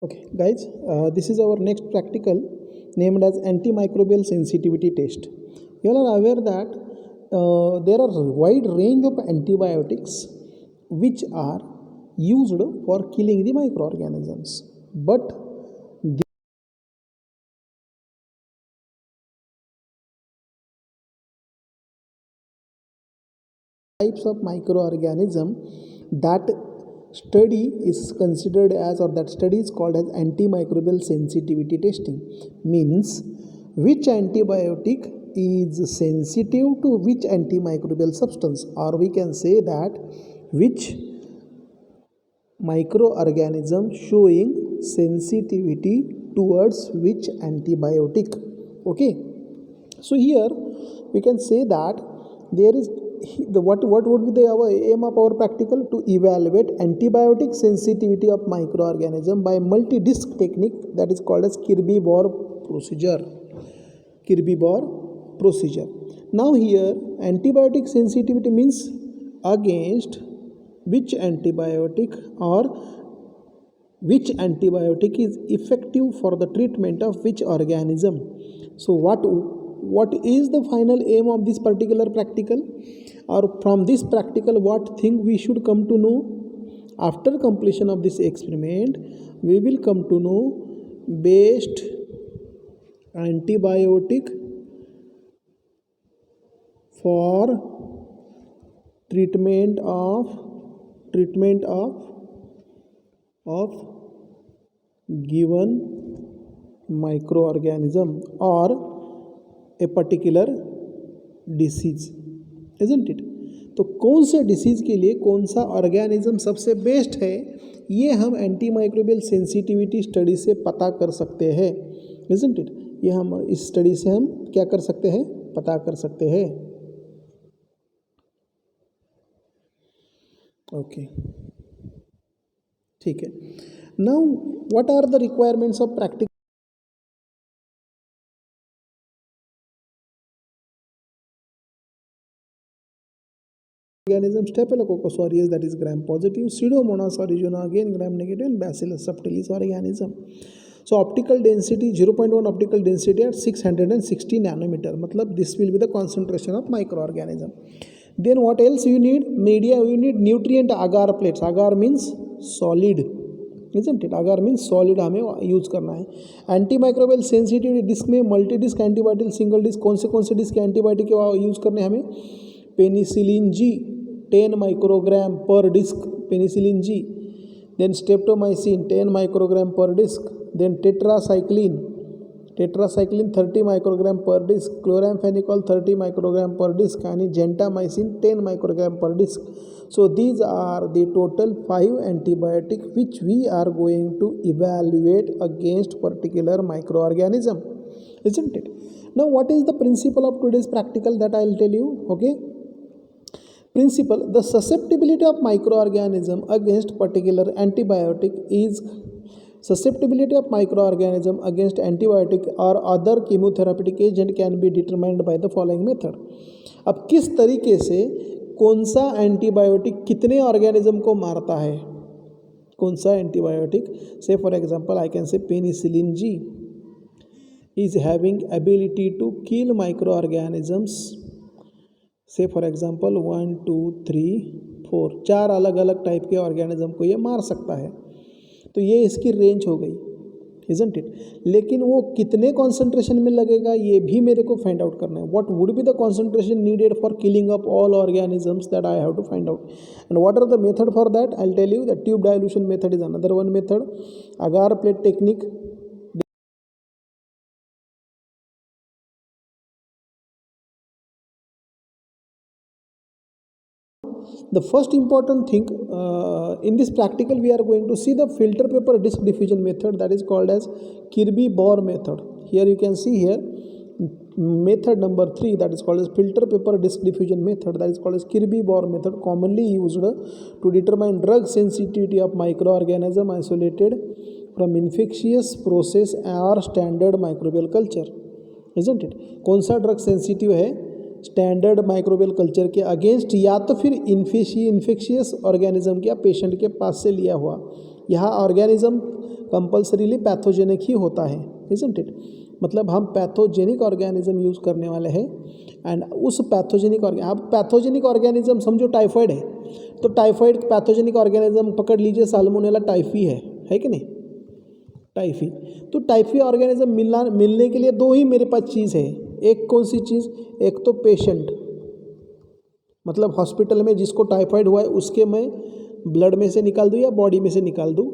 Okay, guys, this is our next practical named as antimicrobial sensitivity test. You all are aware that there are a wide range of antibiotics which are used for killing the microorganisms, but the types of microorganism that study is considered as, or that study is called as antimicrobial sensitivity testing. Means which antibiotic is sensitive to which antimicrobial substance, or we can say that which microorganism showing sensitivity towards which antibiotic. Okay, so here we can say that there is what would be the our aim of our practical to evaluate antibiotic sensitivity of microorganism by multi-disc technique, that is called as Kirby-Bohr procedure. Kirby-Bohr procedure. Now here antibiotic sensitivity means against which antibiotic, or which antibiotic is effective for the treatment of which organism. So what is the final aim of this particular practical, or from this practical what thing we should come to know? After completion of this experiment we will come to know best antibiotic for treatment of given microorganism or a particular disease, isn't it. तो कौन से disease के लिए कौन सा organism सबसे best है, ये हम एंटी माइक्रोबियल सेंसिटिविटी स्टडी से पता कर सकते हैं, इजंट इट। ये हम इस स्टडी से हम क्या कर सकते हैं, पता कर सकते हैं। ओके, ठीक है। Now what are the requirements of practical organism? Staphylococcus aureus, that is gram positive, Pseudomonas aeruginosa again gram negative, and Bacillus subtilis organism. So optical density 0.1 optical density at 660 nanometer, मतलब this will be the concentration of microorganism. Then what else you need? Media, you need nutrient agar plates. Agar means solid, isn't it? agar means solid हमें use करना है। Antimicrobial sensitivity disc में multi disc antibiotic, single disc, कौन से disc antibiotic के use करने हमें? Penicillin G 10 microgram per disc, penicillin G, then streptomycin 10 microgram per disc, then tetracycline 30 microgram per disc, chloramphenicol 30 microgram per disc, and gentamicin 10 microgram per disc. So these are the total 5 antibiotics which we are going to evaluate against particular microorganism, isn't it? Now what is the principle of today's practical that I'll tell you? Okay, principle: the susceptibility of microorganism against particular antibiotic is susceptibility of microorganism against antibiotic or other chemotherapeutic agent can be determined by the following method. अब किस तरीके से कौन सा antibiotic कितने organism को मारता है, कौन सा एंटीबायोटिक? से for example I can say penicillin ji is having ability to kill microorganisms, से फॉर एग्जांपल 1 2 3 4 4 अलग अलग टाइप के ऑर्गेनिज्म को ये मार सकता है। तो ये इसकी रेंज हो गई, इजंट इट। लेकिन वो कितने कॉन्सेंट्रेशन में लगेगा ये भी मेरे को फाइंड आउट करना है। What would be the concentration needed for killing up all organisms, that I have to find out. And what are the method for that? I will tell you the tube dilution method is another one method, agar plate technique. The first important thing in this practical we are going to see the filter paper disc diffusion method, that is called as Kirby-Bohr method. Here you can see here method number 3, that is called as filter paper disc diffusion method, that is called as Kirby-Bohr method, commonly used to determine drug sensitivity of microorganism isolated from infectious process or standard microbial culture, isn't it? कौन सा drug sensitive है standard microbial culture के against, या तो फिर infectious organism के या patient के पास से लिया हुआ। यहाँ ऑर्गेनिज्म कंपल्सरीली पैथोजेनिक ही होता है, इजंट इट। मतलब हम पैथोजेनिक ऑर्गेनिज्म यूज़ करने वाले हैं एंड उस पैथोजेनिक अब पैथोजेनिक ऑर्गेनिज्म समझो टाइफाइड है तो टाइफाइड पैथोजेनिक ऑर्गेनिज्म पकड़ लीजिए साल्मोनेला टाइफी है कि नहीं, टाइफी। तो टाइफी ऑर्गेनिज्म मिलने के लिए दो ही मेरे पास चीज़ है। एक कौन सी चीज़, एक तो पेशेंट, मतलब हॉस्पिटल में जिसको टाइफाइड हुआ है उसके मैं ब्लड में से निकाल दूँ या बॉडी में से निकाल दूँ,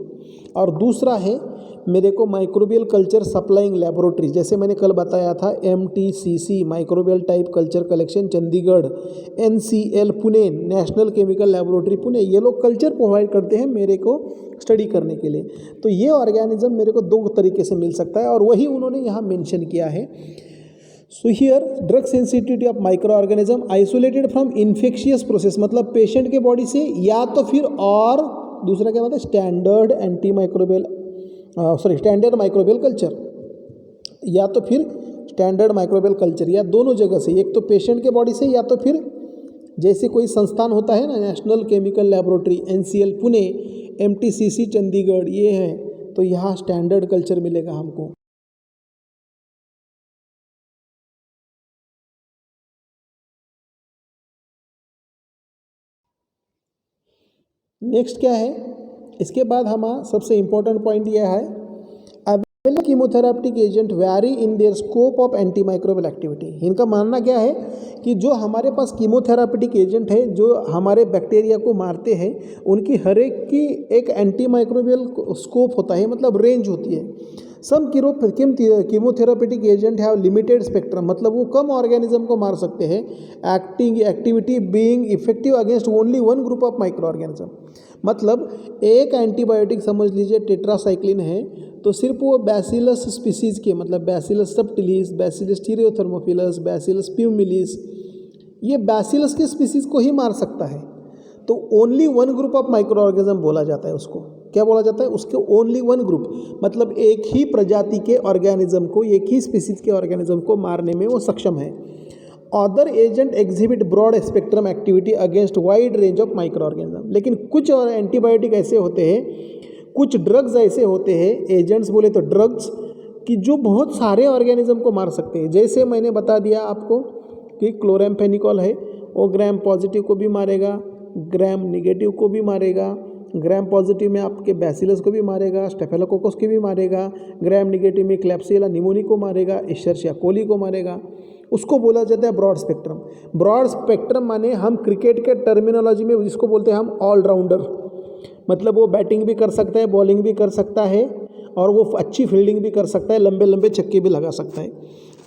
और दूसरा है मेरे को माइक्रोबियल कल्चर सप्लाइंग लेबोरेटरी, जैसे मैंने कल बताया था MTCC microbial type culture collection Chandigarh, NCL Pune national chemical laboratory Pune, ये लोग कल्चर प्रोवाइड करते हैं मेरे को स्टडी करने के लिए। तो ये ऑर्गेनिज्म मेरे को दो तरीके से मिल सकता है और वही उन्होंने यहाँ मेंशन किया है। So here drug sensitivity of micro organism isolated from infectious process, मतलब पेशेंट के बॉडी से, या तो फिर और दूसरा क्या बात है standard anti microbial standard microbial culture, या तो फिर स्टैंडर्ड माइक्रोबियल कल्चर, या दोनों जगह से, एक तो पेशेंट के बॉडी से या तो फिर जैसे कोई संस्थान होता है ना national chemical laboratory NCL Pune, MTCC Chandigarh, ये हैं तो यहाँ स्टैंडर्ड कल्चर मिलेगा हमको। नेक्स्ट क्या है, इसके बाद हमारा सबसे इम्पोर्टेंट पॉइंट यह है available chemotherapeutic agent vary in their scope of anti microbial activity. इनका मानना क्या है कि जो हमारे पास कीमोथेराप्टिक एजेंट है जो हमारे बैक्टीरिया को मारते हैं उनकी हर एक की एक एंटी माइक्रोबियल स्कोप होता है, मतलब रेंज होती है। Some chemotherapeutic agent have limited spectrum, मतलब वो कम ऑर्गेनिज्म को मार सकते हैं, activity being effective against only one group of micro organism. मतलब एक एंटीबायोटिक समझ लीजिए टेट्रासाइक्लिन है तो सिर्फ वो बैसिलस स्पीसीज़ के, मतलब बैसिलस सबटिलिस, बैसिलस स्टीरियोथर्मोफिलस, बैसिलस प्यूमिलिस, ये बैसिलस के स्पीसीज़ को ही मार सकता है। तो only one group of micro organism बोला जाता है उसको, क्या बोला जाता है उसके, ओनली वन ग्रुप, मतलब एक ही प्रजाति के ऑर्गेनिज्म को, एक ही स्पीसीज के ऑर्गेनिज्म को मारने में वो सक्षम है। Other agent exhibit broad spectrum activity against wide range of micro organism. लेकिन कुछ और एंटीबायोटिक ऐसे होते हैं, कुछ ड्रग्स ऐसे होते हैं, एजेंट्स बोले तो ड्रग्स, कि जो बहुत सारे ऑर्गेनिज्म को मार सकते हैं। जैसे मैंने बता दिया आपको कि क्लोरामफेनिकॉल है, वो ग्राम पॉजिटिव को भी मारेगा, ग्राम निगेटिव को भी मारेगा, ग्राम पॉजिटिव में आपके बैसिलस को भी मारेगा, स्टेफेलोकोकस को भी मारेगा, ग्राम निगेटिव में क्लैप्सियला निमोनी को मारेगा, इशर्शिया कोली को मारेगा। उसको बोला जाता है ब्रॉड स्पेक्ट्रम। ब्रॉड स्पेक्ट्रम माने हम क्रिकेट के टर्मिनोलॉजी में जिसको बोलते हैं हम ऑलराउंडर, मतलब वो बैटिंग भी कर सकता है, बॉलिंग भी कर सकता है और वो अच्छी फील्डिंग भी कर सकता है, लंबे लंबे छक्के भी लगा सकता है।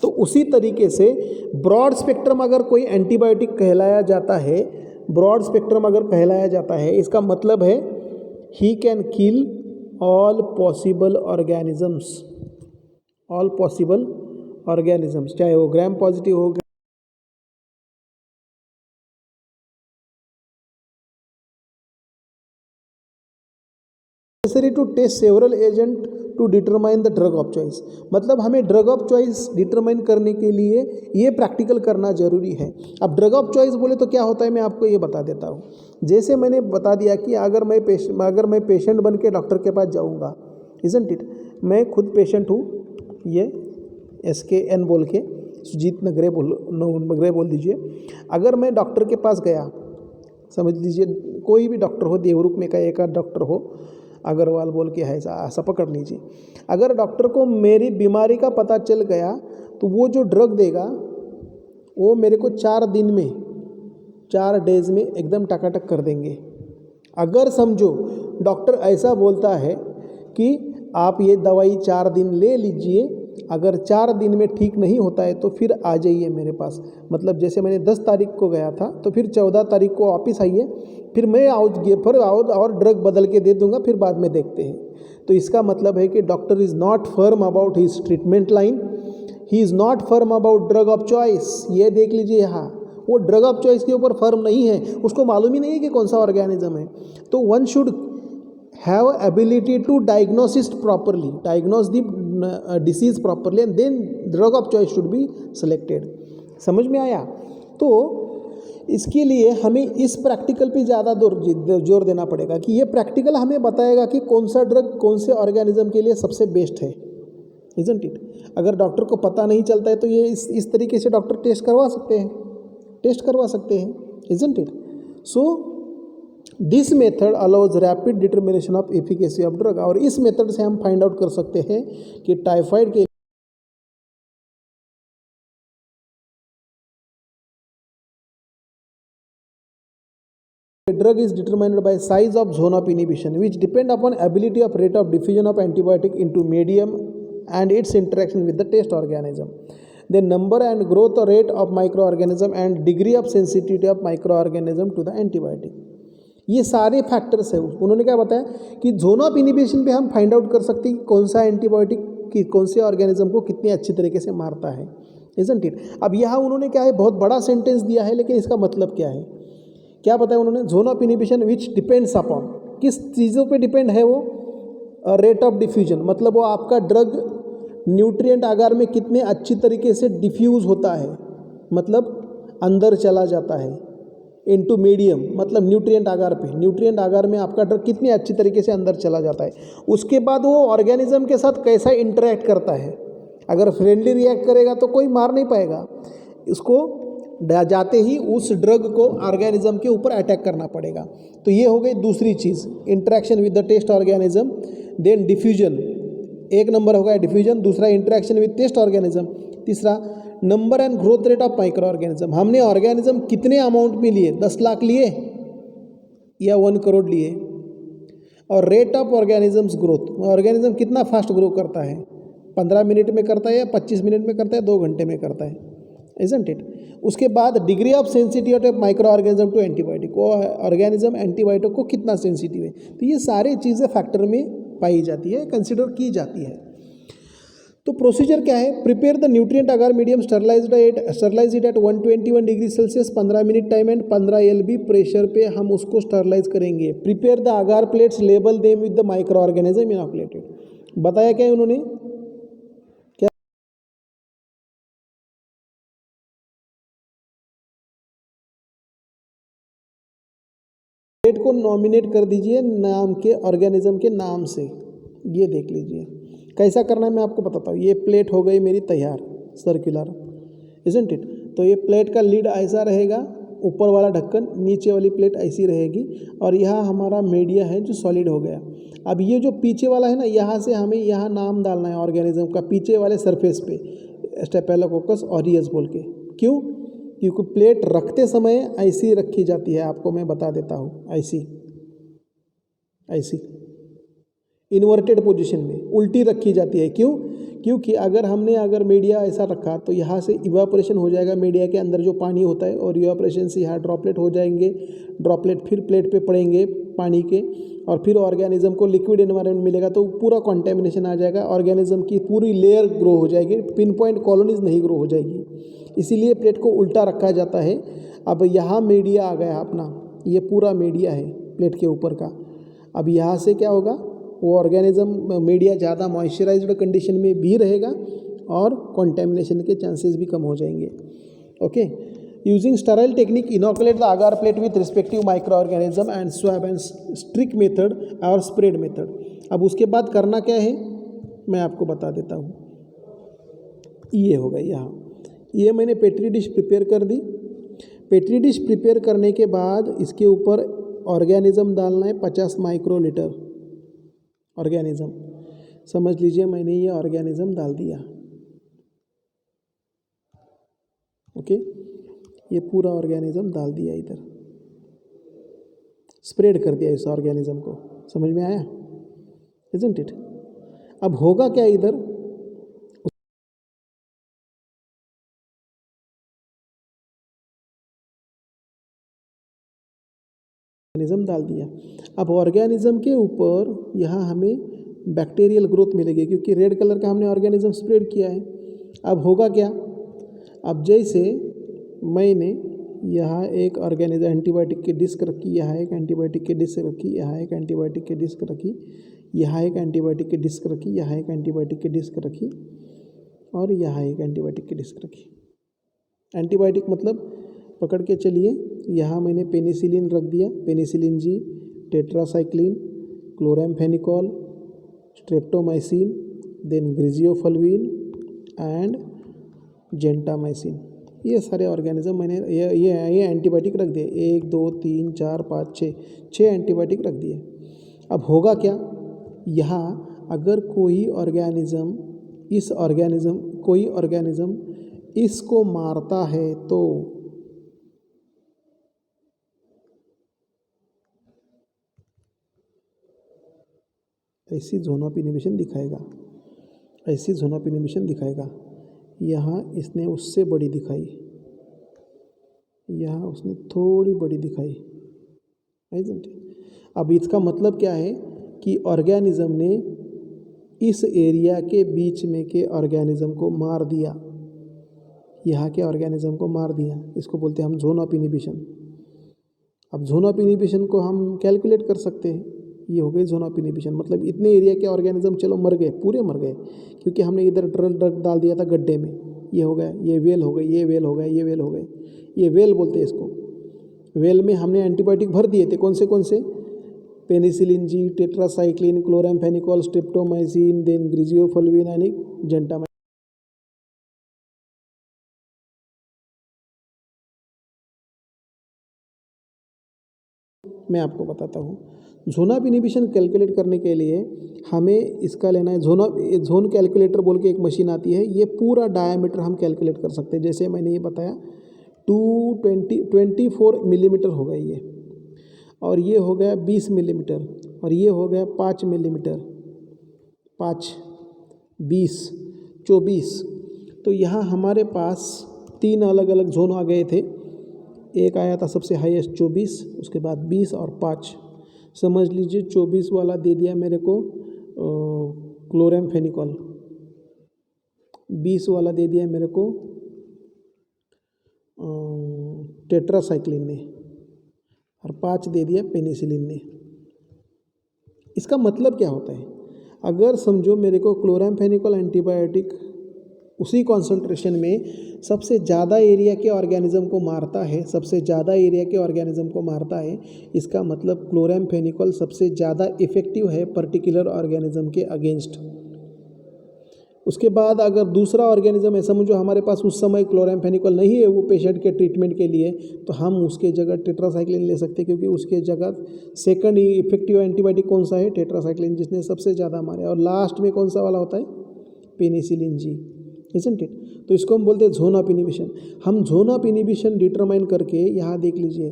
तो उसी तरीके से ब्रॉड स्पेक्ट्रम अगर कोई एंटीबायोटिक कहलाया जाता है, ब्रॉड स्पेक्ट्रम अगर कहलाया जाता है, इसका मतलब है he can kill all possible organisms, all possible organisms, चाहे वो ग्राम पॉजिटिव हो, necessary to test several agent to determine the drug of choice. मतलब हमें ड्रग ऑफ चॉइस डिटरमाइन करने के लिए ये प्रैक्टिकल करना जरूरी है। अब ड्रग ऑफ चॉइस बोले तो क्या होता है, मैं आपको ये बता देता हूँ। जैसे मैंने बता दिया कि अगर मैं पेशेंट बन के डॉक्टर के पास जाऊँगा, इजंट इट, मैं खुद पेशेंट हूँ, ये SKN बोल के सुजीत नगरे बोल दीजिए। अगर मैं डॉक्टर के पास गया, समझ लीजिए कोई भी डॉक्टर हो, देवरुख में का एक डॉक्टर हो, अग्रवाल बोल के है, ऐसा पकड़ लीजिए। अगर डॉक्टर को मेरी बीमारी का पता चल गया तो वो जो ड्रग देगा वो मेरे को 4 दिन में, 4 डेज में एकदम टकाटक कर देंगे। अगर समझो डॉक्टर ऐसा बोलता है कि आप ये दवाई 4 दिन ले लीजिए, अगर 4 दिन में ठीक नहीं होता है तो फिर आ जाइए मेरे पास। मतलब जैसे मैंने 10 तारीख को गया था तो फिर 14 तारीख को वापस आइए, फिर मैं और ड्रग बदल के दे दूंगा, फिर बाद में देखते हैं। तो इसका मतलब है कि doctor is not firm about his treatment line, he is not firm about drug of choice. ये देख लीजिए यहाँ, वो ड्रग ऑफ चॉइस के ऊपर फर्म नहीं है, उसको मालूम ही नहीं है कि कौन सा ऑर्गेनिज्म है। तो one should have ability to diagnose the disease properly and then drug of choice should be selected। समझ में आया? तो इसके लिए हमें इस प्रैक्टिकल पे ज़्यादा जोर देना पड़ेगा कि ये प्रैक्टिकल हमें बताएगा कि कौन सा ड्रग कौन से ऑर्गेनिज्म के लिए सबसे बेस्ट है, इजंट इट। अगर डॉक्टर को पता नहीं चलता है तो ये इस तरीके से डॉक्टर टेस्ट करवा सकते हैं, isn't it. So this method allows rapid determination of efficacy of drug. और इस मेथड से हम फाइंड आउट कर सकते हैं कि टाइफाइड के drug is determined by size of zone of inhibition which depend upon ability of rate of diffusion of antibiotic into medium and its interaction with the test organism, the number and growth rate of microorganism and degree of sensitivity of microorganism to the antibiotic। ये सारे factors है। उन्होंने क्या बताया कि zone of inhibition पे हम find out कर सकते हैं कौन सा एंटीबायोटिक कि कौन से ऑर्गेनिज्म को कितनी अच्छी तरीके से मारता है, इजंट इट। अब यहाँ उन्होंने क्या है बहुत बड़ा सेंटेंस दिया है, लेकिन इसका मतलब क्या है, क्या बताया उन्होंने, zone of inhibition which depends upon, किस चीज़ों पे डिपेंड है वो, रेट ऑफ डिफ्यूजन, मतलब वो आपका ड्रग न्यूट्रिएंट आगार में कितने अच्छी तरीके से डिफ्यूज़ होता है, मतलब अंदर चला जाता है, इनटू मीडियम मतलब न्यूट्रिएंट आगार पे, न्यूट्रिएंट आगार में आपका ड्रग कितनी अच्छी तरीके से अंदर चला जाता है। उसके बाद वो ऑर्गेनिज्म के साथ कैसा इंटरेक्ट करता है, अगर फ्रेंडली रिएक्ट करेगा तो कोई मार नहीं पाएगा, इसको जाते ही उस ड्रग को ऑर्गेनिज्म के ऊपर अटैक करना पड़ेगा। तो ये हो गई दूसरी चीज़, interaction with the test organism. Then diffusion, एक नंबर हो गया डिफ्यूजन, दूसरा इंटरेक्शन विद टेस्ट ऑर्गेनिज्म, तीसरा नंबर and growth rate of micro organism. हमने ऑर्गेनिज्म कितने अमाउंट में लिए, 10 लाख लिए या 1 करोड़ लिए, और rate of organisms growth, organism कितना फास्ट ग्रो करता है, 15 मिनट में करता है या 25 मिनट में करता है, 2 घंटे में करता है, इजंट इट। उसके बाद degree of sensitivity of micro organism to antibiotic, वो ऑर्गेनिज्म एंटीबायोटिक को कितना सेंसिटिव है। तो ये सारी चीज़ें फैक्टर में पाई जाती है, कंसिडर की जाती है। तो प्रोसीजर क्या है, prepare the nutrient agar medium, sterilise it at 121 degree Celsius, 15 minute time and 15 LB pressure पे हम उसको स्टरलाइज करेंगे। Prepare the agar plates, label them with the micro organism inoculated. बताया क्या है उन्होंने, क्या प्लेट को नॉमिनेट कर दीजिए नाम के ऑर्गेनिज्म के नाम से। ये देख लीजिए कैसा करना है, मैं आपको बताता हूँ। ये प्लेट हो गई मेरी तैयार सर्कुलर, इजंट इट। तो ये प्लेट का लीड ऐसा रहेगा, ऊपर वाला ढक्कन, नीचे वाली प्लेट ऐसी रहेगी, और यहाँ हमारा मीडिया है जो सॉलिड हो गया। अब ये जो पीछे वाला है ना, यहाँ से हमें यहाँ नाम डालना है ऑर्गेनिज्म का, पीछे वाले सरफेस पे स्टेफिलोकोकस ऑरियस बोल के। क्यों, क्योंकि प्लेट रखते समय ऐसी रखी जाती है, आपको मैं बता देता हूँ, ऐसी इन्वर्टेड पोजीशन में उल्टी रखी जाती है। क्यों, क्योंकि अगर मीडिया ऐसा रखा तो यहाँ से इवापोरेशन हो जाएगा मीडिया के अंदर जो पानी होता है, और इवापोरेशन से यहाँ ड्रॉपलेट हो जाएंगे, ड्रॉपलेट फिर प्लेट पे पड़ेंगे पानी के, और फिर ऑर्गेनिज्म को लिक्विड एनवायरनमेंट मिलेगा तो पूरा कंटेमिनेशन आ जाएगा, ऑर्गेनिज्म की पूरी लेयर ग्रो हो जाएगी, पिन पॉइंट कॉलोनीज नहीं ग्रो हो जाएगी। इसीलिए प्लेट को उल्टा रखा जाता है। अब यहाँ मीडिया आ गया अपना, ये पूरा मीडिया है प्लेट के ऊपर का। अब यहाँ से क्या होगा, वो ऑर्गेनिज्म मीडिया ज़्यादा मॉइस्चराइज्ड कंडीशन में भी रहेगा और कंटेमिनेशन के चांसेस भी कम हो जाएंगे। Okay, using sterile technique inoculate the agar plate with respective micro organism and swab and streak method और स्प्रेड मेथड। अब उसके बाद करना क्या है मैं आपको बता देता हूँ। ये होगा यहाँ, ये मैंने पेट्री डिश प्रिपेयर कर दी। पेट्री डिश प्रिपेयर करने के बाद इसके ऊपर ऑर्गेनिज्म डालना है 50 माइक्रोलीटर ऑर्गेनिज्म। समझ लीजिए मैंने ये ऑर्गेनिज्म डाल दिया। ओके, ये पूरा ऑर्गेनिज्म डाल दिया, इधर स्प्रेड कर दिया इस ऑर्गेनिज्म को। समझ में आया, इजंट इट। अब होगा क्या, इधर ऑर्गेनिज्म डाल दिया। अब ऑर्गेनिज्म के ऊपर यहाँ हमें बैक्टीरियल ग्रोथ मिलेगी, क्योंकि रेड कलर का हमने ऑर्गेनिज्म स्प्रेड किया है। अब होगा क्या, अब जैसे मैंने यहाँ एक ऑर्गेनिज्म एंटीबायोटिक की डिस्क रखी, यहाँ एक एंटीबायोटिक की डिस्क रखी, यहाँ एक एंटीबायोटिक की डिस्क रखी, यहाँ एक एंटीबायोटिक की डिस्क रखी, यहाँ एक एंटीबायोटिक की डिस्क रखी, और यहाँ एक एंटीबायोटिक की डिस्क रखी। एंटीबायोटिक मतलब पकड़ के चलिए, यहाँ मैंने पेनिसिलिन रख दिया, penicillin G, tetracycline, chloramphenicol, streptomycin, then griseofulvin and gentamicin. ये सारे ऑर्गेनिज्म मैंने ये एंटीबायोटिक रख दिए, 1 2 3 4 5 6 एंटीबायोटिक रख दिए। अब होगा क्या, यहाँ अगर कोई ऑर्गेनिज्म इसको मारता है तो ऐसी जोन ऑफ इनहिबिशन दिखाएगा, यहाँ इसने उससे बड़ी दिखाई, यहाँ उसने थोड़ी बड़ी दिखाई, अब इसका मतलब क्या है कि ऑर्गेनिज्म ने इस एरिया के बीच में के ऑर्गेनिज्म को मार दिया, यहाँ के ऑर्गेनिज्म को मार दिया। इसको बोलते हैं हम जोन ऑफ इनहिबिशन। अब जोन ऑफ इनहिबिशन को हम कैलकुलेट कर सकते हैं, ये हो गई जोन ऑफ इनहिबिशन। मतलब इतने एरिया के ऑर्गेनिज्म चलो मर गए, पूरे मर गए, क्योंकि हमने इधर ड्रग डाल दिया था गड्ढे में। ये हो गया, ये वेल हो गई, ये वेल हो गया, ये वेल हो गए, ये वेल बोलते हैं इसको। वेल में हमने एंटीबायोटिक भर दिए थे, कौन से penicillin G, tetracycline, chloramphenicol, streptomycin, then griseofulvin यानी जेंटामाइसिन। मैं आपको बताता हूँ, जोन ऑफ इनहिबिशन कैलकुलेट करने के लिए हमें इसका लेना है जोन कैलकुलेटर बोल के एक मशीन आती है। ये पूरा डायामीटर हम कैलकुलेट कर सकते हैं। जैसे मैंने ये बताया 24 मिलीमीटर हो गया ये, और ये हो गया 20 मिलीमीटर, और ये हो गया 5 मिलीमीटर, 5 20 24। तो यहाँ हमारे पास 3 अलग अलग जोन आ गए थे। एक आया था सबसे हाईएस्ट 24, उसके बाद 20 और 5। समझ लीजिए 24 वाला दे दिया मेरे को क्लोराम्फेनिकॉल, 20 वाला दे दिया मेरे को टेट्रासाइक्लिन ने, और 5 दे दिया पेनिसिलिन ने। इसका मतलब क्या होता है, अगर समझो मेरे को क्लोराम्फेनिकॉल एंटीबायोटिक उसी कॉन्सेंट्रेशन में सबसे ज़्यादा एरिया के ऑर्गेनिज्म को मारता है, इसका मतलब क्लोराम्फेनिकॉल सबसे ज़्यादा इफ़ेक्टिव है पर्टिकुलर ऑर्गेनिज्म के अगेंस्ट। उसके बाद अगर दूसरा ऑर्गेनिज्म है, समझो हमारे पास उस समय क्लोराम्फेनिकॉल नहीं है वो पेशेंट के ट्रीटमेंट के लिए, तो हम उसके जगह टेट्रासाइक्लिन ले सकते हैं, क्योंकि उसके जगह सेकंड इफेक्टिव एंटीबायोटिक कौन सा है, टेट्रासाइक्लिन, जिसने सबसे ज़्यादा मारे। और लास्ट में कौन सा वाला होता है, पेनिसिलिन जी, इजंट इट। तो इसको हम बोलते हैं जोन ऑफ इनहिबिशन। हम जोन ऑफ इनहिबिशन डिटरमाइन करके यहाँ देख लीजिए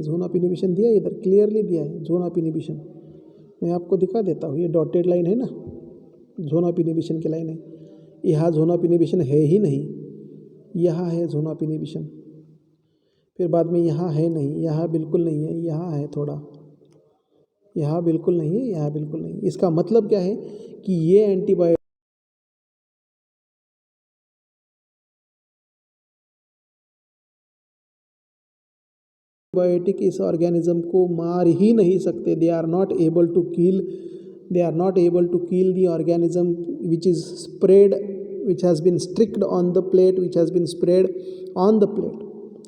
जोन ऑफ इनहिबिशन दिया है, इधर क्लियरली दिया है जोन ऑफ इनहिबिशन। मैं आपको दिखा देता हूँ, ये डॉटेड लाइन है ना, जोन ऑफ इनहिबिशन की लाइन है। यहाँ जोन ऑफ इनहिबिशन है ही नहीं, यहाँ है जोन ऑफ इनहिबिशन, फिर बाद में यहाँ है नहीं, यहाँ बिल्कुल नहीं है, यहाँ है थोड़ा, यहाँ बिल्कुल नहीं है, यहाँ बिल्कुल नहीं। इसका मतलब क्या है कि ये एंटीबायोटिक इस ऑर्गेनिज्म को मार ही नहीं सकते। They are not able to kill the organism which is spread, which has been streaked on the plate, which has been spread on the plate,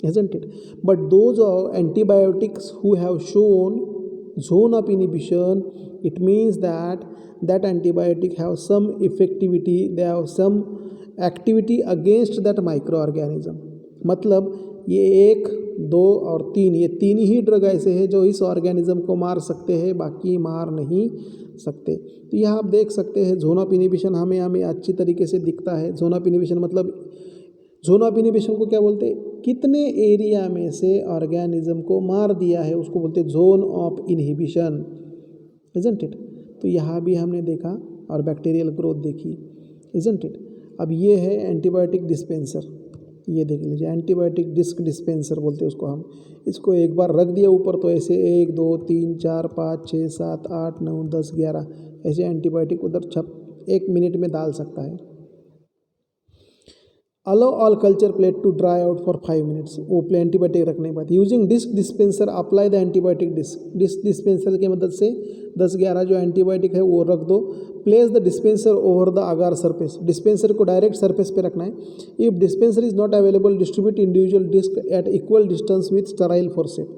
isn't it? But those antibiotics who have shown zone of inhibition, it means that that antibiotic have some effectivity, they have some activity against that microorganism. मतलब ये 1 2 और 3, ये 3 ही drug ऐसे हैं जो इस organism को मार सकते हैं, बाकी मार नहीं सकते। तो यहाँ आप देख सकते हैं जोन ऑफ इनहिबिशन हमें अच्छी तरीके से दिखता है। जोन ऑफ इनहिबिशन मतलब, जोन ऑफ इनहिबिशन को क्या बोलते हैं, कितने एरिया में से ऑर्गेनिज्म को मार दिया है उसको बोलते हैं zone of inhibition, isn't it. तो यहाँ भी हमने देखा और बैक्टीरियल ग्रोथ देखी, इजंट इट। अब ये है एंटीबायोटिक डिस्पेंसर, ये देख लीजिए, एंटीबायोटिक डिस्क डिस्पेंसर बोलते हैं उसको हम। इसको एक बार रख दिया ऊपर तो ऐसे 1 2 3 4 5 6 7 8 9 10 11 ऐसे एंटीबायोटिक उधर 1 मिनट में डाल सकता है। Allow all culture plate to dry out for 5 minutes, वो एंटीबायोटिक रखने के बाद using disc dispenser apply the antibiotic disc dispenser की मदद से 10-11 जो एंटीबायोटिक है वो रख दो। Place the dispenser over the agar surface, dispenser को डायरेक्ट सरफेस पे रखना है। If dispenser is not available distribute individual disc at equal distance with sterile forcep,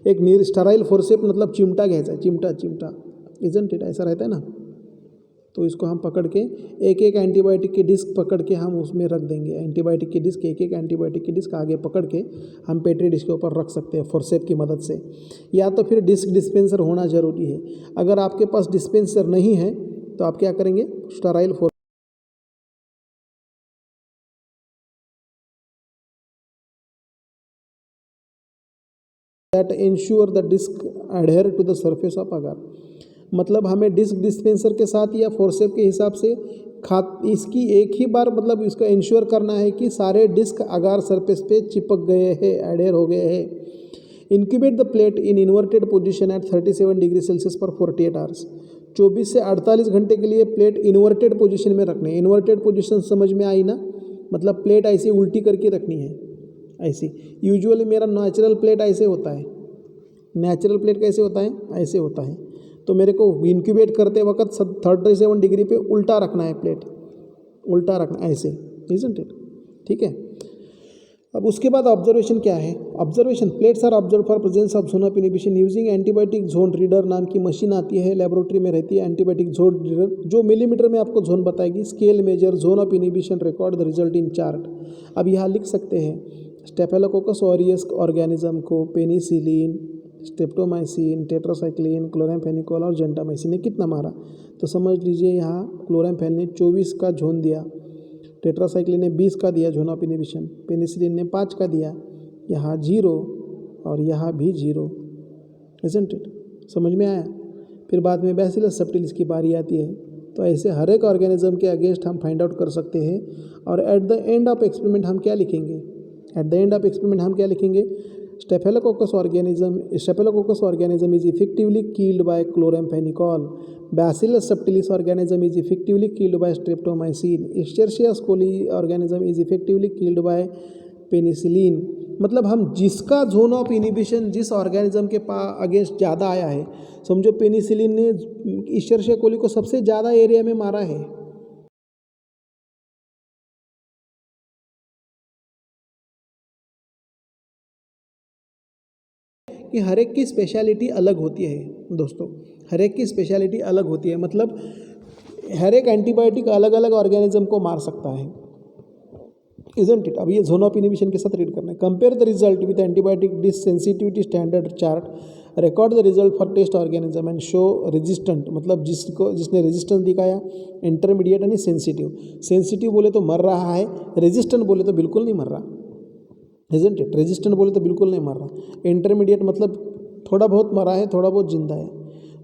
एक स्टराइल फोर्सेप मतलब चिमटा घ्यायचा है, चिमटा इजंट इट, ऐसा रहता है ना। तो इसको हम पकड़ के एक एक एंटीबायोटिक की डिस्क पकड़ के हम उसमें रख देंगे, एंटीबायोटिक की डिस्क एक एक एंटीबायोटिक की डिस्क आगे पकड़ के हम पेट्री डिश के ऊपर रख सकते हैं फोर्सेप की मदद से। या तो फिर डिस्क डिस्पेंसर होना ज़रूरी है। अगर आपके पास डिस्पेंसर नहीं है तो आप क्या करेंगे, sterile forceps that ensure the disc adhere to the surface of agar, मतलब हमें डिस्क डिस्पेंसर के साथ या फोर्सेप के हिसाब से इसकी एक ही बार मतलब इसका इंश्योर करना है कि सारे डिस्क अगार सरफेस पे चिपक गए हैं, एडहेयर हो गए हैं। Incubate the plate in inverted position at 37 degree Celsius पर 48 आवर्स, 24 से 48 घंटे के लिए प्लेट इन्वर्टेड पोजीशन में रखने। इन्वर्टेड पोजीशन समझ में आई ना, मतलब प्लेट ऐसे उल्टी करके रखनी है ऐसी। यूजुअली मेरा नेचुरल प्लेट ऐसे होता है, नेचुरल प्लेट कैसे होता है, ऐसे होता है। तो मेरे को इंक्यूबेट करते वक्त 37 डिग्री पे उल्टा रखना है, प्लेट उल्टा रखना ऐसे, इजंट इट, ठीक है। अब उसके बाद ऑब्जर्वेशन क्या है, observation plates are observe for presence of zone of inhibition using antibiotic zone reader नाम की मशीन आती है, लेबोरेटरी में रहती है एंटीबायोटिक जोन रीडर, जो मिलीमीटर में आपको जोन बताएगी। Scale measure zone of inhibition, record the result in chart. अब यहाँ लिख सकते हैं स्टेफिलोकोकस ऑरियस ऑर्गेनिज्म को पेनिसिलिन, स्ट्रेप्टोमाइसिन, टेट्रासाइक्लिन, क्लोरामफेनिकोल और जेंटामाइसिन ने कितना मारा, तो समझ लीजिए यहाँ क्लोरामफेन ने 24 का जोन दिया, टेट्रासाइक्लिन ने 20 का दिया जोन ऑफ इनहिबिशन, पेनिसिलिन ने 5 का दिया, यहाँ 0 और यहाँ भी 0, इजंट इट, समझ में आया। फिर बाद में बैसिलस सबटिलिस की बारी आती है। तो ऐसे हर एक ऑर्गेनिज्म के अगेंस्ट हम फाइंड आउट कर सकते हैं। और at the end of experiment हम क्या लिखेंगे, at the end of experiment हम क्या लिखेंगे, Staphylococcus organism is effectively killed by chloramphenicol. Bacillus subtilis organism is effectively killed by streptomycin. Escherichia coli organism is effectively killed by penicillin. मतलब हम जिसका zone of inhibition जिस organism के against ज़्यादा आया है, समझो पेनिसिलिन ने इश्चेरिशिया कोली को सबसे ज़्यादा एरिया में मारा है। कि हर एक की स्पेशलिटी अलग होती है दोस्तों, हर एक की स्पेशलिटी अलग होती है, मतलब हर एक एंटीबायोटिक अलग अलग ऑर्गेनिज्म को मार सकता है, इजंट इट। अब ये जोन ऑफ इनहिबिशन के साथ रीड करना है। Compare the result with antibiotic disc sensitivity standard chart, record the result for test organism and show resistant, मतलब जिसने रेजिस्टेंस दिखाया, इंटरमीडिएट यानी सेंसिटिव। सेंसिटिव बोले तो मर रहा है, रेजिस्टेंट बोले तो बिल्कुल नहीं मर रहा, इजंट इट। रेजिस्टेंट बोले तो बिल्कुल नहीं मर रहा, इंटरमीडिएट मतलब थोड़ा बहुत मरा है, थोड़ा बहुत जिंदा है।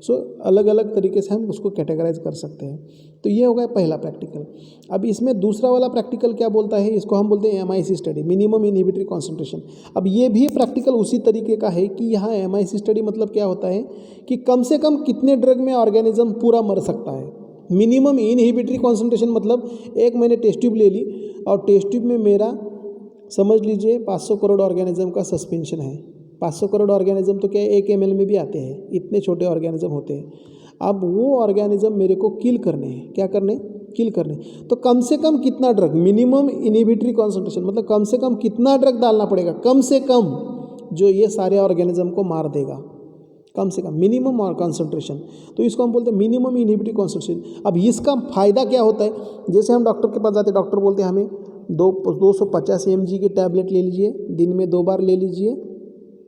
सो अलग अलग तरीके से हम उसको कैटेगराइज कर सकते हैं। तो ये हो गया पहला प्रैक्टिकल। अब इसमें दूसरा वाला प्रैक्टिकल क्या बोलता है, इसको हम बोलते हैं MIC study, minimum inhibitory concentration. अब ये भी प्रैक्टिकल उसी तरीके का है कि यहाँ MIC स्टडी मतलब क्या होता है कि कम से कम कितने ड्रग में ऑर्गेनिज्म पूरा मर सकता है। मिनिमम इनहिबिटरी कॉन्सेंट्रेशन मतलब एक मैंने टेस्ट ट्यूब ले ली और टेस्ट ट्यूब में मेरा समझ लीजिए 500 करोड़ ऑर्गेनिज्म का सस्पेंशन है। 500 करोड़ ऑर्गेनिज्म तो क्या 1 ml में भी आते हैं, इतने छोटे ऑर्गेनिज्म होते हैं। अब वो ऑर्गेनिज्म मेरे को किल करने हैं, क्या करने, किल करने। तो कम से कम कितना ड्रग, मिनिमम इनहिबिटरी कॉन्सेंट्रेशन मतलब कम से कम कितना ड्रग डालना पड़ेगा, कम से कम जो ये सारे ऑर्गेनिज्म को मार देगा, कम से कम मिनिमम और कॉन्सेंट्रेशन। तो इसको हम बोलते हैं मिनिमम इनहिबिटरी कॉन्सेंट्रेशन। अब इसका फ़ायदा क्या होता है, जैसे हम डॉक्टर के पास जाते हैं, डॉक्टर बोलते हैं हमें 250 mg की टैबलेट ले लीजिए, दिन में 2 बार ले लीजिए,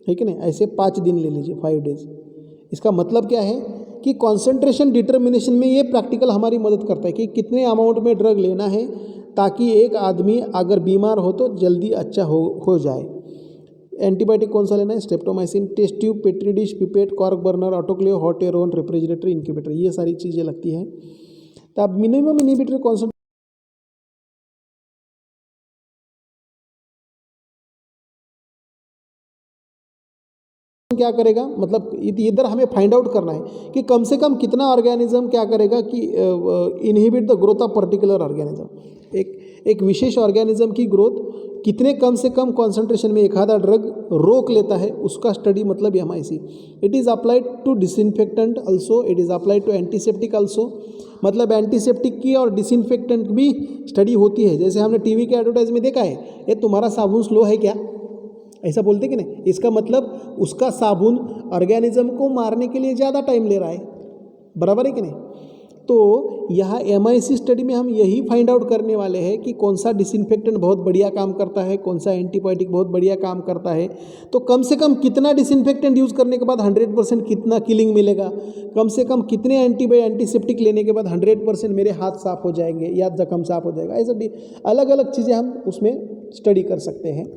ठीक है ना, ऐसे 5 दिन ले लीजिए, 5 डेज। इसका मतलब क्या है कि कॉन्सेंट्रेशन डिटर्मिनेशन में ये प्रैक्टिकल हमारी मदद करता है कि कितने अमाउंट में ड्रग लेना है ताकि एक आदमी अगर बीमार हो तो जल्दी अच्छा हो जाए। एंटीबायोटिक कौन सा लेना है, streptomycin, test tube, petri dish, pipette, cork burner, autoclave, hot air oven, refrigerator, incubator, ये सारी चीज़ें लगती हैं। तो अब मिनिमम इनहिबिटरी कॉन्सेंट्रेशन क्या करेगा, मतलब इधर हमें फाइंड आउट करना है कि कम से कम कितना ऑर्गेनिज्म क्या करेगा कि inhibit the growth of particular organism. एक विशेष ऑर्गेनिज्म की ग्रोथ कितने कम से कम कॉन्सेंट्रेशन में एक आधा ड्रग रोक लेता है, उसका स्टडी मतलब MIC। It is applied to disinfectant also, it is applied to antiseptic also. मतलब एंटीसेप्टिक की और डिसइंफेक्टेंट भी स्टडी होती है। जैसे हमने टीवी के एडवर्टाइज में देखा है, ये तुम्हारा साबुन स्लो है क्या, ऐसा बोलते कि नहीं, इसका मतलब उसका साबुन ऑर्गेनिज्म को मारने के लिए ज़्यादा टाइम ले रहा है, बराबर है कि नहीं। तो यहाँ MIC स्टडी में हम यही फाइंड आउट करने वाले हैं कि कौन सा डिसइंफेक्टेंट बहुत बढ़िया काम करता है, कौन सा एंटीबायोटिक बहुत बढ़िया काम करता है। तो कम से कम कितना डिसइंफेक्टेंट यूज़ करने के बाद 100% कितना किलिंग मिलेगा, कम से कम कितने एंटीसेप्टिक लेने के बाद 100% मेरे हाथ साफ हो जाएंगे या जख्म साफ हो जाएगा। ऐसा अलग अलग चीज़ें हम उसमें स्टडी कर सकते हैं।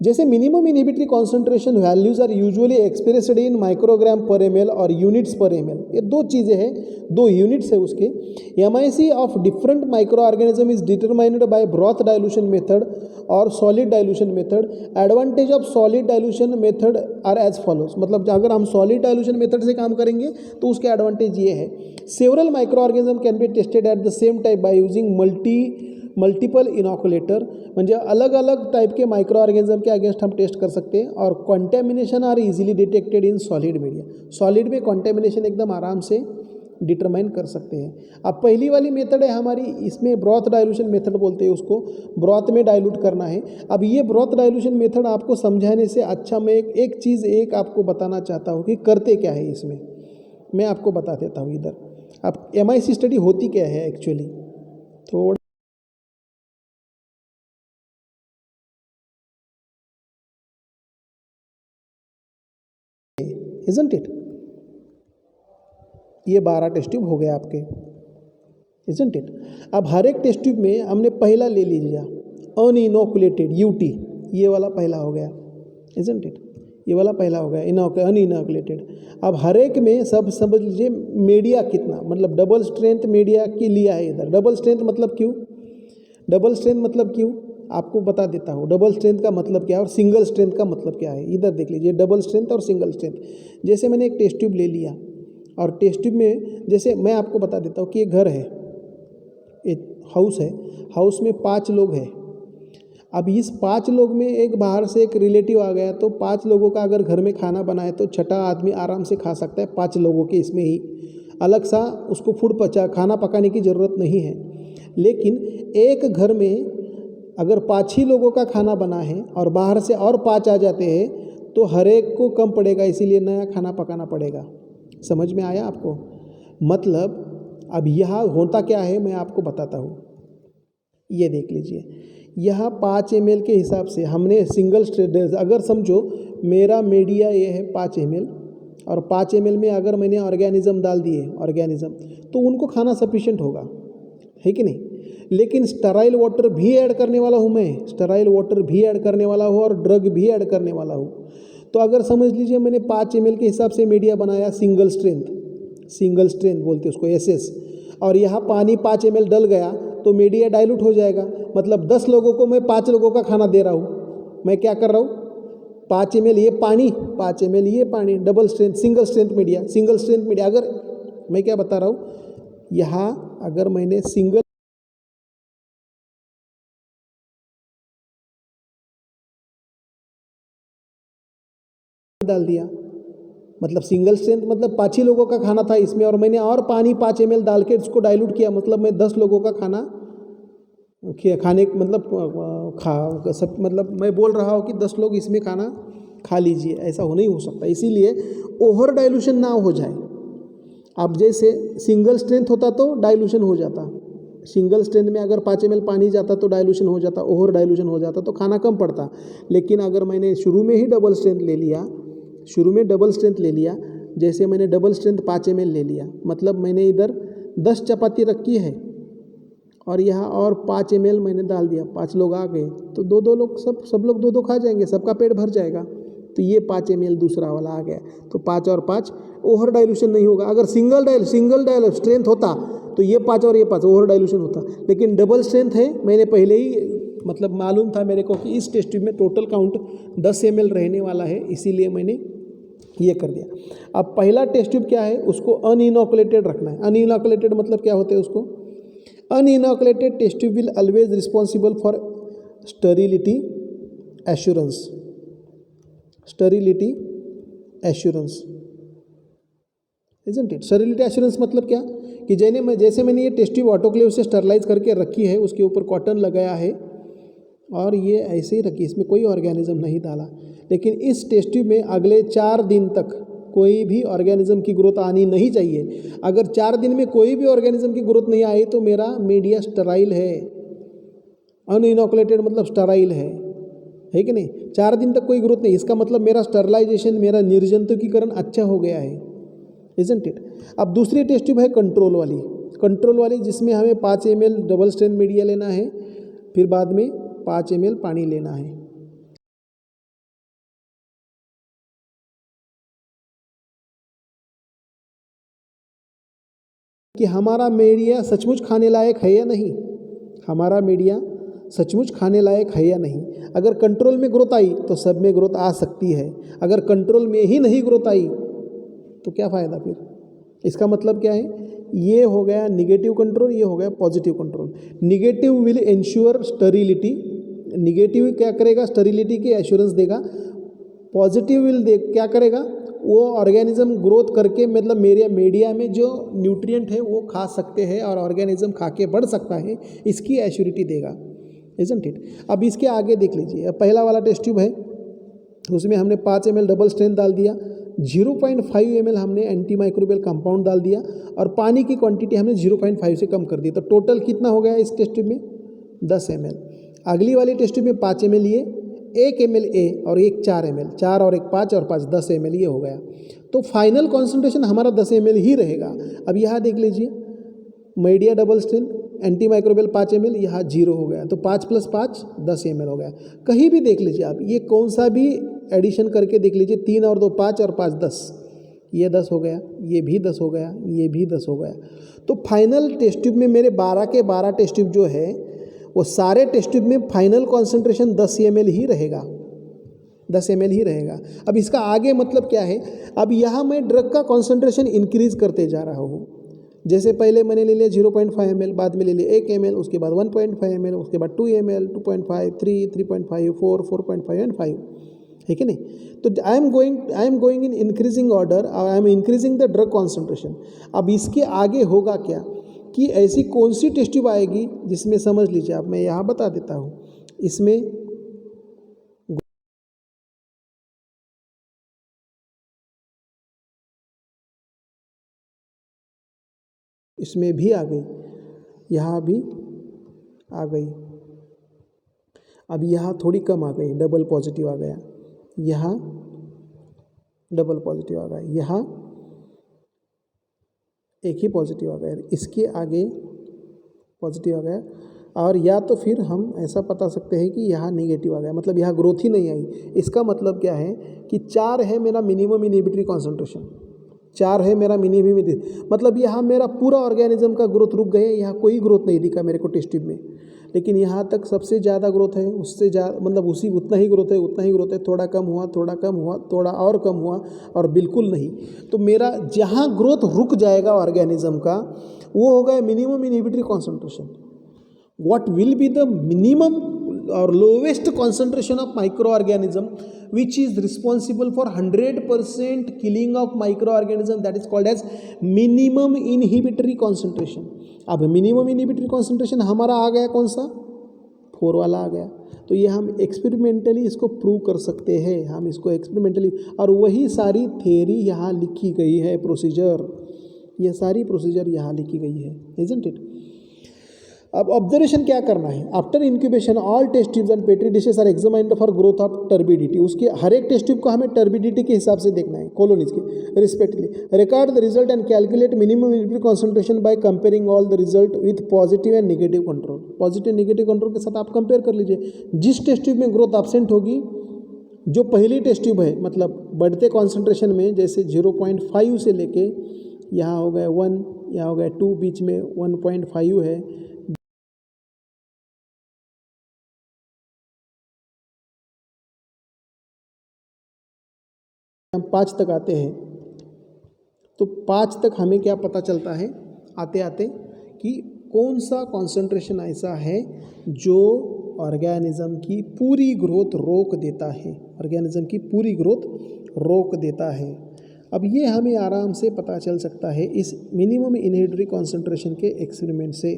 जैसे minimum inhibitory concentration values are usually expressed in microgram per ml और यूनिट्स पर ml। ये दो चीज़ें हैं, दो यूनिट्स है उसके। MIC of different micro organism is determined by broth dilution method और solid dilution method. Advantage of solid dilution method are as follows. मतलब अगर हम सॉलिड डाइल्यूशन मेथड से काम करेंगे तो उसके एडवांटेज ये है, several micro organism can be tested at the same time by using multiple inoculator. म्हणजे अलग अलग टाइप के माइक्रो ऑर्गेनिज्म के अगेंस्ट हम टेस्ट कर सकते हैं। और contamination are easily detected in solid media. Solid में कॉन्टेमिनेशन एकदम आराम से डिटरमाइन कर सकते हैं। अब पहली वाली मेथड है हमारी, इसमें ब्रॉथ डाइल्यूशन मेथड बोलते हैं उसको, ब्रॉथ में डाइल्यूट करना है। अब ये ब्रॉथ डाइल्यूशन मेथड आपको समझाने से अच्छा मैं एक चीज़ आपको बताना चाहता हूँ कि करते क्या है इसमें, मैं आपको बता देता हूँ इधर। अब MIC स्टडी होती क्या है एक्चुअली, थोड़ा इजंट इट। ये 12 टेस्ट ट्यूब हो गए आपके, इजंट इट। अब हर एक टेस्ट ट्यूब में हमने पहला ले लीजिए अनइनोकुलेटेड UT, ये वाला पहला हो गया, इजंट इट, ये वाला पहला हो गया अनइनोकुलेटेड। अब हर एक में सब समझ लीजिए मीडिया कितना, मतलब डबल स्ट्रेंथ मीडिया की लिया है इधर। डबल स्ट्रेंथ मतलब क्यों, डबल स्ट्रेंथ मतलब क्यों आपको बता देता हूँ। डबल स्ट्रेंथ का मतलब क्या है और सिंगल स्ट्रेंथ का मतलब क्या है, इधर देख लीजिए। डबल स्ट्रेंथ और सिंगल स्ट्रेंथ। जैसे मैंने एक टेस्ट ट्यूब ले लिया और टेस्ट ट्यूब में जैसे मैं आपको बता देता हूँ कि एक घर है, एक हाउस है, हाउस में 5 लोग हैं। अब इस 5 लोग में एक बाहर से एक रिलेटिव आ गया, तो 5 लोगों का अगर घर में खाना बनाए तो छठा आदमी आराम से खा सकता है 5 लोगों के इसमें ही, अलग सा उसको खाना पकाने की ज़रूरत नहीं है। लेकिन एक घर में अगर 5 ही लोगों का खाना बना है और बाहर से और 5 आ जाते हैं तो हर एक को कम पड़ेगा, इसीलिए नया खाना पकाना पड़ेगा। समझ में आया आपको, मतलब अब यहाँ होता क्या है मैं आपको बताता हूँ। ये देख लीजिए, यहाँ 5 ml के हिसाब से हमने सिंगल स्ट्रेंथ, अगर समझो मेरा मीडिया ये है 5 ml और 5 ml में अगर मैंने ऑर्गेनिज्म डाल दिए ऑर्गेनिज्म, तो उनको खाना सफिशिएंट होगा, है कि नहीं। लेकिन स्टराइल वाटर भी ऐड करने वाला हूँ मैं, स्टराइल वाटर भी ऐड करने वाला हूँ और ड्रग भी ऐड करने वाला हूँ। तो अगर समझ लीजिए मैंने 5 ml के हिसाब से मीडिया बनाया सिंगल स्ट्रेंथ बोलते हैं उसको SS, और यहाँ पानी 5 ml डल गया तो मीडिया डाइल्यूट हो जाएगा। मतलब 10 लोगों को मैं 5 लोगों का खाना दे रहा हूँ। मैं क्या कर रहा हूँ, 5 ml ये पानी, 5 ml ये पानी, double strength single strength media. अगर मैं क्या बता रहा हूँ, यहाँ अगर मैंने सिंगल डाल दिया, मतलब सिंगल स्ट्रेंथ मतलब 5 ही लोगों का खाना था इसमें, और मैंने और पानी 5 ml डाल के इसको डाइल्यूट किया, मतलब मैं 10 लोगों का खाना खाने मतलब सब, मतलब मैं बोल रहा हूँ कि 10 लोग इसमें खाना खा लीजिए, ऐसा हो नहीं हो सकता। इसीलिए ओवर डाइल्यूशन ना हो जाए। अब जैसे सिंगल स्ट्रेंथ होता तो डाइल्यूशन हो जाता, सिंगल स्ट्रेंथ में अगर 5 ml पानी जाता तो डाइल्यूशन हो जाता, ओवर डाइल्यूशन हो जाता तो खाना कम पड़ता। लेकिन अगर मैंने शुरू में ही डबल स्ट्रेंथ ले लिया, जैसे मैंने डबल स्ट्रेंथ 5 ml ले लिया, मतलब मैंने इधर 10 चपाती रखी है और यहाँ और 5 ml मैंने डाल दिया, 5 लोग आ गए तो 2-2 लोग सब लोग 2-2 खा जाएंगे, सबका पेट भर जाएगा। तो ये 5 ml दूसरा वाला आ गया, तो 5 और 5 ओवर डाइल्यूशन नहीं होगा। अगर सिंगल डाइल स्ट्रेंथ होता तो ये 5 और ये 5 ओवर डाइल्यूशन होता। लेकिन डबल स्ट्रेंथ है, मैंने पहले ही मतलब मालूम था मेरे को कि इस टेस्ट ट्यूब में टोटल काउंट 10 ml रहने वाला है, इसीलिए मैंने ये कर दिया। अब पहला टेस्ट ट्यूब क्या है, उसको अनइनोकुलेटेड रखना है। अनइनोकुलेटेड मतलब क्या होता है, उसको Uninoculated test tube will always responsible for sterility assurance. Sterility assurance, isn't it? Sterility assurance मतलब क्या कि जैसे मैंने ये टेस्ट ट्यूब ऑटोक्लेव से स्टरलाइज करके रखी है, उसके ऊपर कॉटन लगाया है और ये ऐसे ही रखी, इसमें कोई ऑर्गेनिज्म नहीं डाला, लेकिन इस टेस्ट ट्यूब में अगले 4 दिन तक कोई भी ऑर्गेनिज्म की ग्रोथ आनी नहीं चाहिए। अगर 4 दिन में कोई भी ऑर्गेनिज्म की ग्रोथ नहीं आई तो मेरा मीडिया स्टराइल है। अनइनोकुलेटेड मतलब स्टराइल है कि नहीं? 4 दिन तक कोई ग्रोथ नहीं, इसका मतलब मेरा स्टरलाइजेशन, मेरा निर्जंतुकीकरण अच्छा हो गया है, इजंट इट। अब दूसरी टेस्ट ट्यूब है कंट्रोल वाली जिसमें हमें 5 ml डबल स्ट्रेंथ मीडिया लेना है, फिर बाद में 5 ml पानी लेना है। कि हमारा मीडिया सचमुच खाने लायक है या नहीं, हमारा मीडिया सचमुच खाने लायक है या नहीं। अगर कंट्रोल में ग्रोथ आई तो सब में ग्रोथ आ सकती है, अगर कंट्रोल में ही नहीं ग्रोथ आई तो क्या फ़ायदा फिर? इसका मतलब क्या है? ये हो गया निगेटिव कंट्रोल, ये हो गया positive control. Negative will ensure sterility, negative क्या करेगा? स्टरिलिटी की एश्योरेंस देगा। पॉजिटिव विल क्या करेगा? वो ऑर्गेनिज्म ग्रोथ करके मतलब मेरे मीडिया में जो न्यूट्रिएंट है वो खा सकते हैं और ऑर्गेनिज्म खा के बढ़ सकता है, इसकी एश्योरिटी देगा, इजंट इट। अब इसके आगे देख लीजिए, अब पहला वाला टेस्ट ट्यूब है, उसमें हमने 5 ml डबल स्ट्रेंथ डाल दिया, 0.5 ml हमने एंटी माइक्रोबियल कंपाउंड डाल दिया और पानी की क्वांटिटी हमने 0.5 से कम कर दी। तो टोटल कितना हो गया इस टेस्ट ट्यूब में? 10 ml। अगली वाली टेस्ट ट्यूब में 5 ml लिए, 1 ml ए और एक 4 ml, 4 और 1 5 और 5 10 ml ये हो गया। तो फाइनल कॉन्सेंट्रेशन हमारा 10 ml ही रहेगा। अब यहाँ देख लीजिए, media double strength anti microbial 5 ml, यहाँ 0 हो गया, तो 5 + 5 10 ml हो गया। कहीं भी देख लीजिए आप, ये कौन सा भी एडिशन करके देख लीजिए, 3 और 2 5 और 5 10, ये 10 हो गया, ये भी 10 हो गया, ये भी 10 हो गया। तो फाइनल टेस्ट ट्यूब में मेरे 12 के 12 टेस्ट ट्यूब जो है वो सारे टेस्ट ट्यूब में फाइनल कॉन्सेंट्रेशन 10 ml ही रहेगा, 10 ml ही रहेगा। अब इसका आगे मतलब क्या है? अब यहाँ मैं ड्रग का कॉन्सेंट्रेशन इंक्रीज करते जा रहा हूँ। जैसे पहले मैंने ले लिया 0.5 ml, बाद में ले लिया 1 ml, उसके बाद 1.5 ml, उसके बाद 2 ml, 2.5, 3, 3.5, 4, 4.5 एंड 5, है कि नहीं? तो I am going in increasing order, I am increasing the drug concentration. अब इसके आगे होगा क्या कि ऐसी कौन सी टेस्ट ट्यूब आएगी जिसमें, समझ लीजिए आप, मैं यहाँ बता देता हूँ, इसमें भी आ गई, यहाँ भी आ गई। अब यहाँ थोड़ी कम आ गई, डबल पॉजिटिव आ गया, यहाँ डबल पॉजिटिव आ गया, यहाँ एक ही पॉजिटिव आ गया, इसके आगे पॉजिटिव आ गया। और या तो फिर हम ऐसा बता सकते हैं कि यहाँ नेगेटिव आ गया, मतलब यहाँ ग्रोथ ही नहीं आई। इसका मतलब क्या है कि 4 है मेरा मिनिमम इनहिबिटरी कॉन्सेंट्रेशन, 4 है मेरा मिनिमम, मतलब यहाँ मेरा पूरा ऑर्गेनिज्म का ग्रोथ रुक गए, यहाँ कोई ग्रोथ नहीं दिखा मेरे को टेस्ट ट्यूब में। लेकिन यहाँ तक सबसे ज़्यादा ग्रोथ है, उससे ज़्यादा मतलब उतना ही ग्रोथ है, उतना ही ग्रोथ है, थोड़ा कम हुआ, थोड़ा कम हुआ, थोड़ा और कम हुआ और बिल्कुल नहीं। तो मेरा जहाँ ग्रोथ रुक जाएगा ऑर्गेनिज्म का वो हो गया minimum inhibitory concentration. What will be the minimum or lowest concentration of microorganism which is responsible for 100% killing of microorganism, that is called as minimum inhibitory concentration। अब minimum inhibitory concentration हमारा आ गया कौन सा? 4 वाला आ गया। तो ये हम एक्सपेरिमेंटली इसको प्रूव कर सकते हैं, हम इसको एक्सपेरिमेंटली, और वही सारी थ्योरी यहाँ लिखी गई है, प्रोसीजर, ये सारी प्रोसीजर यहाँ लिखी गई है, इजंट इट। अब ऑब्जर्वेशन क्या करना है? After incubation all test tubes and petri dishes are examined for growth of turbidity. उसके हर एक टेस्ट ट्यूब को हमें टर्बिडिटी के हिसाब से देखना है, कॉलोनीज के respectively. Record the result and calculate minimum inhibitory concentration by comparing all the result with positive and negative control. Positive negative control के साथ आप कंपेयर कर लीजिए। जिस टेस्ट ट्यूब में ग्रोथ एब्सेंट होगी, जो पहली टेस्ट ट्यूब है, मतलब बढ़ते कॉन्सेंट्रेशन में, जैसे 0.5 से लेके यहाँ हो गया 1, यहाँ हो गया 2, बीच में 1.5 है, हम 5 तक आते हैं। तो 5 तक हमें क्या पता चलता है आते आते कि कौन सा कॉन्सेंट्रेशन ऐसा है जो ऑर्गेनिज्म की पूरी ग्रोथ रोक देता है, ऑर्गेनिज्म की पूरी ग्रोथ रोक देता है। अब ये हमें आराम से पता चल सकता है इस मिनिमम इनहिबिटरी कॉन्सेंट्रेशन के एक्सपेरिमेंट से,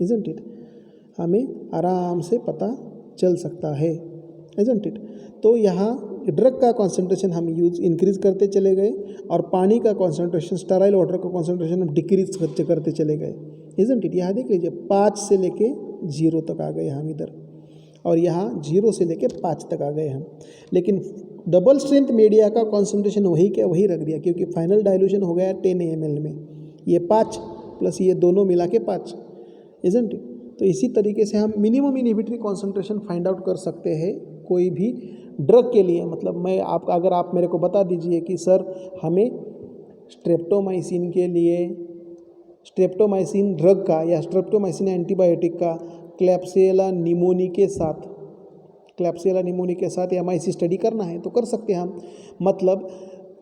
इजंट इट, हमें आराम से पता चल सकता है, इजंट इट। तो यहाँ ड्रग का कॉन्सेंट्रेशन हम इंक्रीज करते चले गए और पानी का कॉन्सेंट्रेशन, स्टेराइल वाटर का कॉन्सेंट्रेशन हम डिक्रीज करते चले गए, इजंट इट। यहाँ देख लीजिए 5 से लेके 0 तक आ गए हम इधर, और यहाँ 0 से लेके 5 तक आ गए हम। लेकिन डबल स्ट्रेंथ मीडिया का कॉन्सेंट्रेशन वही क्या वही रख दिया, क्योंकि फाइनल डाइल्यूशन हो गया 10 ml में, ये 5 प्लस ये दोनों मिला के 5, इजंट इट। तो इसी तरीके से हम minimum inhibitory concentration find out कर सकते हैं कोई भी ड्रग के लिए। मतलब मैं अगर आप मेरे को बता दीजिए कि सर हमें स्ट्रेप्टोमाइसिन के लिए, स्ट्रेप्टोमाइसिन ड्रग का या स्ट्रेप्टोमाइसिन एंटीबायोटिक का क्लैप्सियला निमोनी के साथ, क्लैप्सियला निमोनी के साथ एमआईसी स्टडी करना है तो कर सकते हैं हम। मतलब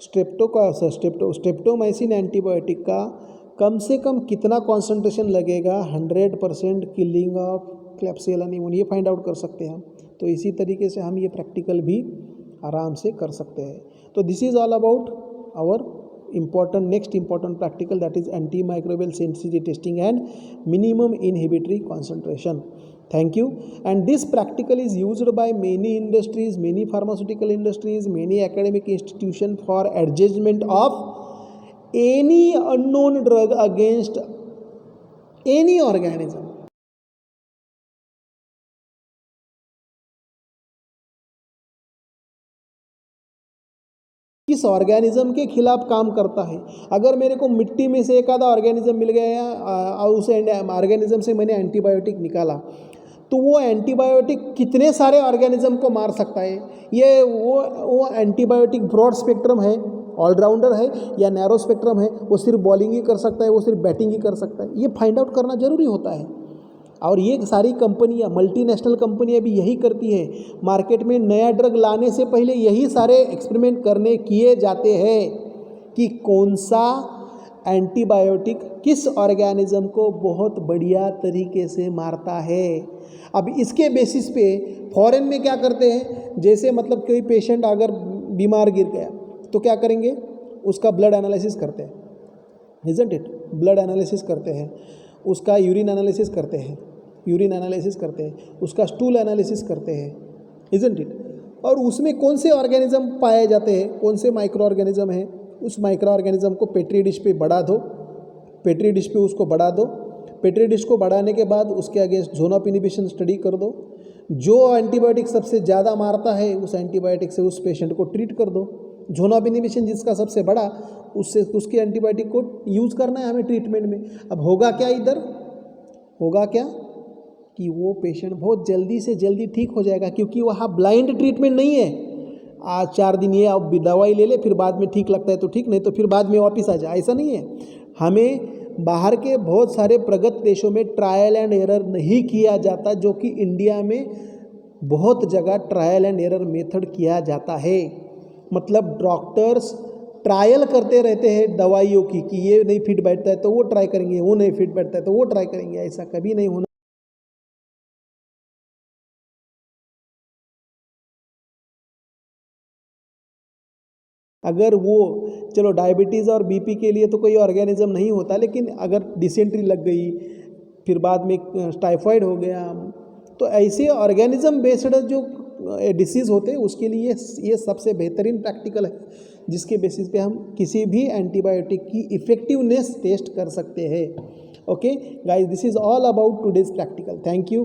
स्ट्रेप्टोमाइसिन एंटीबायोटिक का कम से कम कितना कॉन्सेंट्रेशन लगेगा 100% किलिंग ऑफ क्लैप्सियला निमोनी, ये फाइंड आउट कर सकते हैं हम। तो इसी तरीके से हम ये प्रैक्टिकल भी आराम से कर सकते हैं। तो this is all about our next important practical, that is antimicrobial sensitivity testing and minimum inhibitory concentration. Thank you. And this practical is used by many industries, many pharmaceutical industries, many academic institutions for adjustment of any unknown drug against any organism. किस organism के खिलाफ काम करता है। अगर मेरे को मिट्टी में से एक आधा ऑर्गेनिज्म मिल गया और उस ऑर्गेनिज्म से मैंने एंटीबायोटिक निकाला, तो वो एंटीबायोटिक कितने सारे ऑर्गेनिज्म को मार सकता है। ये वो एंटीबायोटिक ब्रॉड स्पेक्ट्रम है, ऑलराउंडर है, या नैरो स्पेक्ट्रम है, वो सिर्फ बॉलिंग ही कर सकता है, वो सिर्फ बैटिंग ही कर सकता है, ये फाइंड आउट करना जरूरी होता है। और ये सारी कंपनियां, मल्टीनेशनल कंपनियां भी यही करती है। मार्केट में नया ड्रग लाने से पहले यही सारे एक्सपेरिमेंट किए जाते हैं कि कौन सा एंटीबायोटिक किस ऑर्गेनिज्म को बहुत बढ़िया तरीके से मारता है। अब इसके बेसिस पे फॉरेन में क्या करते हैं, जैसे मतलब कोई पेशेंट अगर बीमार गिर गया तो क्या करेंगे, उसका ब्लड एनालिसिस करते हैं, इजंट इट, ब्लड एनालिसिस करते हैं, उसका यूरिन एनालिसिस करते हैं, उसका स्टूल एनालिसिस करते हैं, इजंट इट। और उसमें कौन से ऑर्गेनिज्म पाए जाते हैं, कौन से माइक्रो ऑर्गेनिज्म हैं, उस माइक्रो ऑर्गेनिज्म को पेट्री डिश पे बढ़ा दो, पेट्री डिश पे उसको बढ़ा दो। पेट्री डिश को बढ़ाने के बाद उसके against zone of inhibition study कर दो। जो एंटीबायोटिक सबसे ज़्यादा मारता है उस एंटीबायोटिक से उस पेशेंट को ट्रीट कर दो। जोन ऑफ इनिबिशन जिसका सबसे बड़ा, उससे उसके एंटीबायोटिक को यूज़ करना है हमें ट्रीटमेंट में। अब होगा क्या, इधर होगा क्या कि वो पेशेंट बहुत जल्दी से जल्दी ठीक हो जाएगा, क्योंकि वहाँ ब्लाइंड ट्रीटमेंट नहीं है। आज 4 दिन ये आप दवाई ले ले, फिर बाद में ठीक लगता है तो ठीक, नहीं तो फिर बाद में वापस आ जाए, ऐसा नहीं है। हमें बाहर के बहुत सारे प्रगत देशों में ट्रायल एंड एरर नहीं किया जाता, जो कि इंडिया में बहुत जगह ट्रायल एंड एरर मेथड किया जाता है। मतलब डॉक्टर्स ट्रायल करते रहते हैं दवाइयों की कि ये नहीं फिट बैठता है तो वो ट्राई करेंगे, वो नहीं फिट बैठता है तो वो ट्राई करेंगे, ऐसा कभी नहीं होना। अगर वो चलो डायबिटीज़ और बीपी के लिए तो कोई ऑर्गेनिज्म नहीं होता, लेकिन अगर डिसेंट्री लग गई, फिर बाद में टाइफाइड हो गया, तो ऐसे ऑर्गेनिज्म बेस्ड जो डिसीज़ होते हैं उसके लिए ये सबसे बेहतरीन प्रैक्टिकल है, जिसके बेसिस पे हम किसी भी एंटीबायोटिक की इफ़ेक्टिवनेस टेस्ट कर सकते हैं। Okay guys, this is all about today's practical. Thank you.